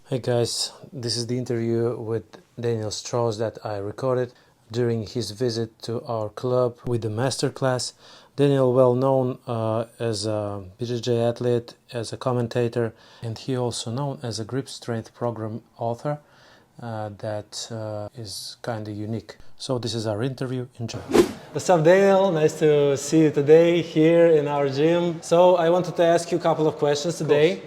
Hey guys, this is the interview with Daniel Strauss that I recorded during his visit to our club with the masterclass. Daniel, well known as a BJJ athlete, as a commentator, and he also known as a grip strength program author that is kind of unique. So this is our interview. Enjoy. What's up, Daniel? Nice to see you today here in our gym. So I wanted to ask you a couple of questions today.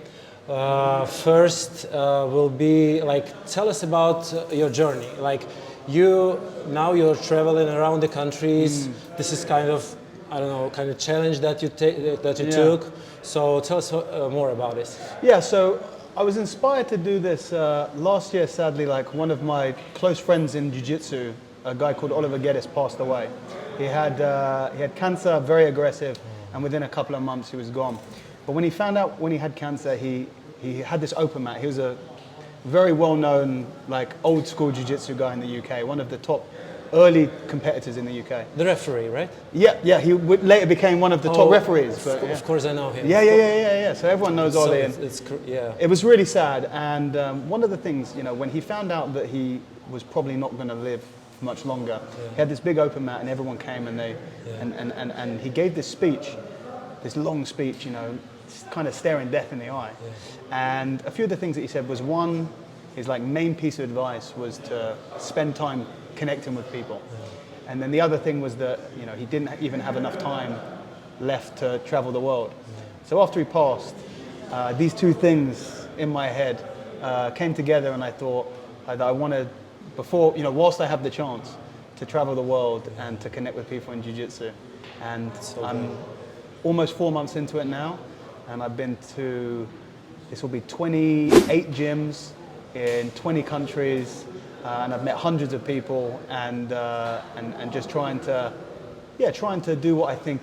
First will be tell us about your journey. Now you're traveling around the countries. This is kind of, kind of challenge that you took. So tell us more about this. Yeah, so I was inspired to do this last year. Sadly, one of my close friends in jiu-jitsu, a guy called Oliver Geddes, passed away. He had cancer, very aggressive, and within a couple of months he was gone. But when he found out when he had cancer, he had this open mat. He was a very well-known, old school jiu-jitsu guy in the UK, one of the top early competitors in the UK. The referee, right? Yeah. He later became one of the top referees. Of course, I know him. Yeah. So everyone knows Ollie. It was really sad. And one of the things, when he found out that he was probably not going to live much longer, he had this big open mat, and everyone came and he gave this speech, this long speech, kind of staring death in the eye. And a few of the things that he said was, one, his main piece of advice was to spend time connecting with people. And then the other thing was that he didn't even have enough time left to travel the world. So after he passed, these two things in my head came together, and I thought that I wanted, before, whilst I have the chance to travel the world and to connect with people in jiu-jitsu. And I'm almost 4 months into it now, and I've been to, this will be 28 gyms in 20 countries, and I've met hundreds of people, and just trying to do what I think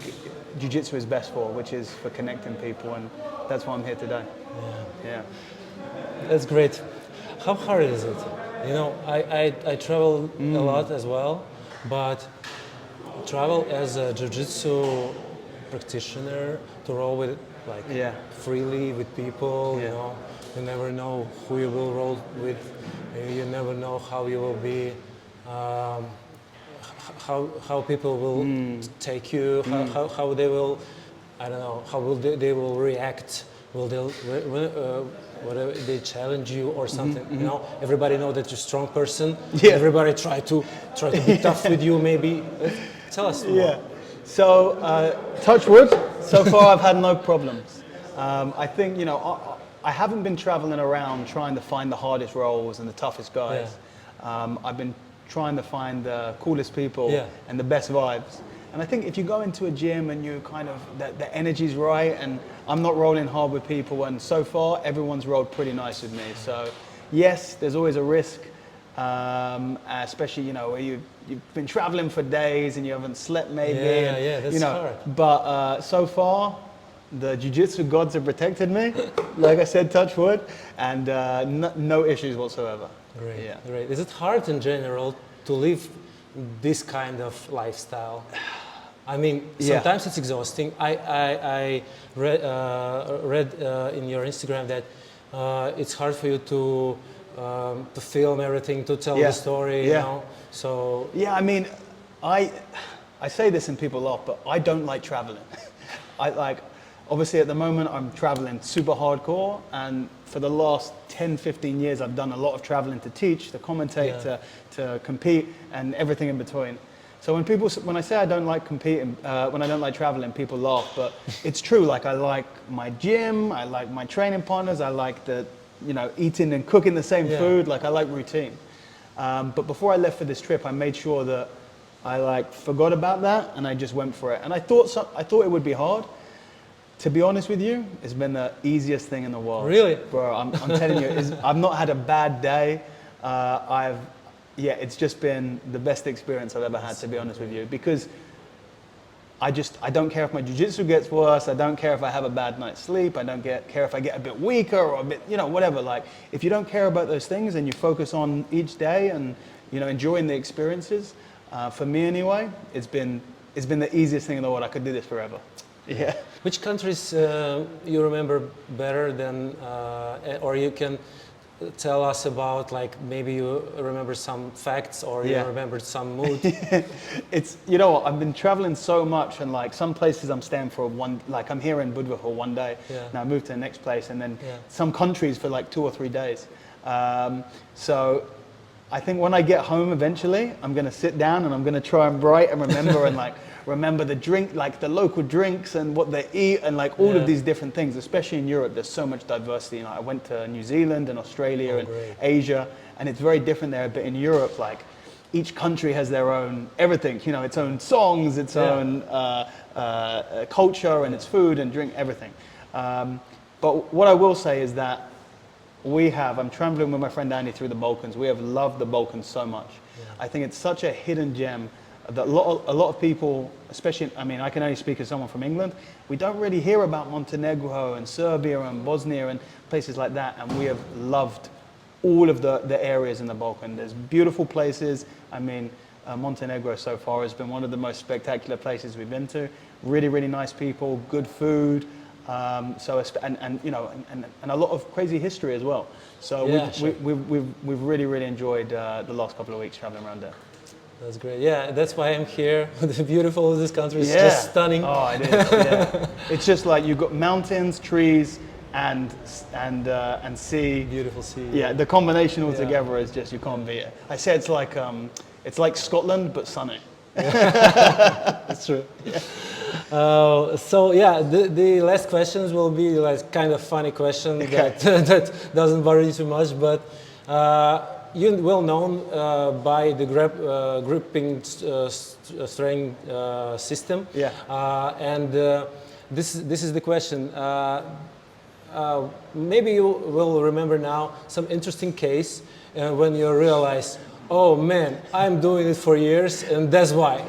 jiu-jitsu is best for, which is for connecting people, and that's why I'm here today. Yeah. That's great. How hard is it? I travel a lot as well, but travel as a jiu-jitsu practitioner, to roll with freely with people, you never know who you will roll with, you never know how you will be, how people will take you, how they will, how will they will react, will they whatever they challenge you or something. Everybody know that you're a strong person. Everybody try to be tough with you, maybe. Tell us more. So, touch wood, so far I've had no problems. I think, I haven't been traveling around trying to find the hardest roles and the toughest guys. I've been trying to find the coolest people and the best vibes. And I think if you go into a gym and you kind of, the energy's right, and I'm not rolling hard with people, and so far everyone's rolled pretty nice with me. So yes, there's always a risk, especially, where you've been traveling for days and you haven't slept maybe. That's hard. But so far, the jiu-jitsu gods have protected me, like I said, touch wood, and no issues whatsoever. Great. Is it hard in general to live this kind of lifestyle? I mean, sometimes it's exhausting. I read in your Instagram that it's hard for you to film everything, to tell the story. So I mean, I say this and people laugh, but I don't like traveling. Obviously at the moment I'm traveling super hardcore, and for the last 10-15 years I've done a lot of traveling to teach, to commentate, to compete, and everything in between. So when I say I don't like competing, when I don't like traveling, people laugh, but it's true. I like my gym, I like my training partners, I like eating and cooking the same food, I like routine. But before I left for this trip, I made sure that I forgot about that, and I just went for it. And I thought it would be hard. To be honest with you, it's been the easiest thing in the world. Really? Bro, I'm telling you, I've not had a bad day. It's just been the best experience I've ever had, to be honest with you, because I don't care if my jiu-jitsu gets worse. I don't care if I have a bad night's sleep. I don't care if I get a bit weaker or a bit, whatever. If you don't care about those things and you focus on each day and, enjoying the experiences, for me anyway, it's been the easiest thing in the world. I could do this forever. Yeah. Which countries you remember better than, or you can tell us about, like, maybe you remember some facts or you remembered some mood? It's, you know what, I've been traveling so much, and like some places I'm staying for like I'm here in Budva for 1 day, and I move to the next place, and then some countries for like 2 or 3 days. So I think when I get home eventually, I'm going to sit down and I'm going to try and write and remember and like remember the drink, like the local drinks and what they eat and like all of these different things, especially in Europe. There's so much diversity. You know, I went to New Zealand and Australia and Asia, and it's very different there. But in Europe, like each country has their own everything, you know, its own songs, its own culture and its food and drink, everything. But what I will say is that I'm traveling with my friend Andy through the Balkans. We have loved the Balkans so much. I think it's such a hidden gem that a lot of people, especially, I mean, I can only speak as someone from England, we don't really hear about Montenegro and Serbia and Bosnia and places like that, and we have loved all of the areas in the Balkans. There's beautiful places. I mean, Montenegro so far has been one of the most spectacular places we've been to. Really, really nice people, good food. You know, and a lot of crazy history as well. So we've really, really enjoyed the last couple of weeks traveling around there. That's great. Yeah, that's why I'm here. The beautiful of this country is just stunning. Oh, it is. Yeah. It's just like you've got mountains, trees, and sea. Beautiful sea. Yeah, the combination altogether is just, you can't beat it. I say it's like Scotland but sunny. That's true. Yeah. So yeah, the last questions will be like kind of funny question that doesn't bother you too much, but you're well known by the gripping string system. Yeah. And this is the question. Maybe you will remember now some interesting case when you realize, oh man, I'm doing it for years, and that's why.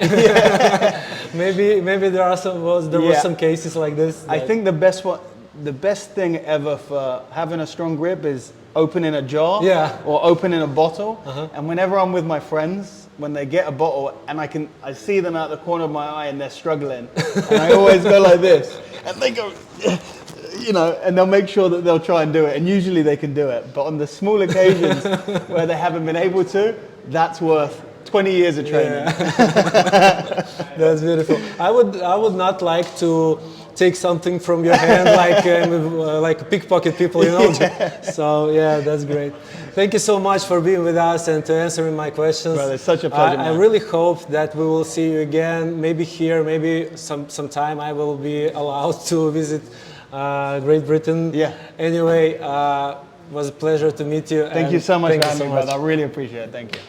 maybe there are was some cases like this. I think the best thing ever for having a strong grip is opening a jar or opening a bottle. And whenever I'm with my friends, when they get a bottle and I see them out the corner of my eye and they're struggling, and I always go like this, and they go, you know, and they'll make sure that they'll try and do it, and usually they can do it. But on the small occasions where they haven't been able to, that's worth 20 years of training. Yeah. That's beautiful. I would not like to take something from your hand like pickpocket people, you know. So yeah, that's great. Thank you so much for being with us and to answering my questions. Brother, it's such a pleasure. I really hope that we will see you again, maybe here, maybe sometime I will be allowed to visit Great Britain. Yeah. Anyway, it was a pleasure to meet you. Thank you so much for having me, brother. I really appreciate it. Thank you.